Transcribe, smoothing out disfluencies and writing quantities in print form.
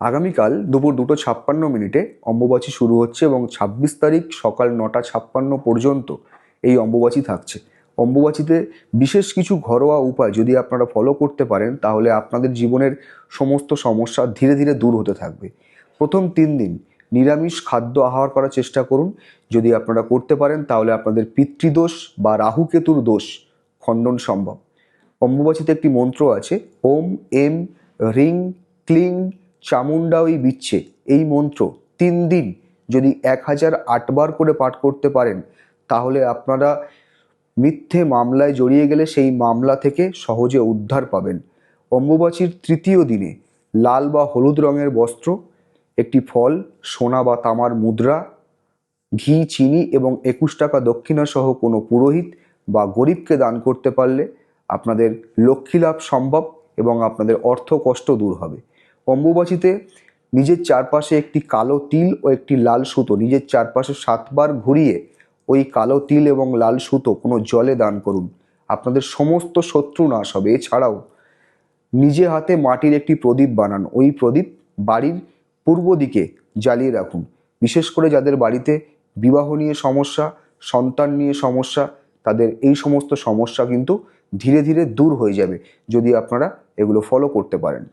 আগামীকাল দুপুর 2:56 অম্বুবাচী শুরু হচ্ছে এবং 26 তারিখ সকাল 9:56 পর্যন্ত এই অম্বুবাচী থাকছে। অম্বুবাচীতে বিশেষ কিছু ঘরোয়া উপায় যদি আপনারা ফলো করতে পারেন তাহলে আপনাদের জীবনের সমস্ত সমস্যা ধীরে ধীরে দূর হতে থাকবে। প্রথম 3 দিন নিরামিষ খাদ্য আহার করার চেষ্টা করুন। যদি আপনারা করতে পারেন তাহলে আপনাদের পিতৃদোষ বা রাহুকেতুর দোষ খণ্ডন সম্ভব। অম্বুবাচীতে একটি মন্ত্র আছে, ওম এম হ্রিং ক্লিং চামুণ্ডাই বিচ্ছে। এই মন্ত্র 3 দিন যদি 1008 বার করে পাঠ করতে পারেন তাহলে আপনারা মিথ্যে মামলায় জড়িয়ে গেলে সেই মামলা থেকে সহজে উদ্ধার পাবেন। অম্বুবাচীর তৃতীয় দিনে লাল বা হলুদ রঙের বস্ত্র, একটি ফল, সোনা বা তামার মুদ্রা, ঘি, চিনি এবং 21 টাকা দক্ষিণা সহ কোনো পুরোহিত বা গরিবকে দান করতে পারলে আপনাদের লক্ষ্মী লাভ সম্ভব এবং আপনাদের অর্থ কষ্ট দূর হবে। অম্বুবাচীতে নিজের চারপাশে একটি কালো তিল ও একটি লাল সুতো নিজের চারপাশে 7 বার ঘুরিয়ে ওই কালো তিল এবং লাল সুতো কোনো জলে দান করুন। আপনাদের সমস্ত শত্রু নাশ হবে। এছাড়াও নিজে হাতে মাটির একটি প্রদীপ বানান, ওই প্রদীপ বাড়ির পূর্ব দিকে জ্বালিয়ে রাখুন। বিশেষ করে যাদের বাড়িতে বিবাহ নিয়ে সমস্যা, সন্তান নিয়ে সমস্যা, তাদের এই সমস্ত সমস্যা কিন্তু ধীরে ধীরে দূর হয়ে যাবে যদি আপনারা এগুলো ফলো করতে পারেন।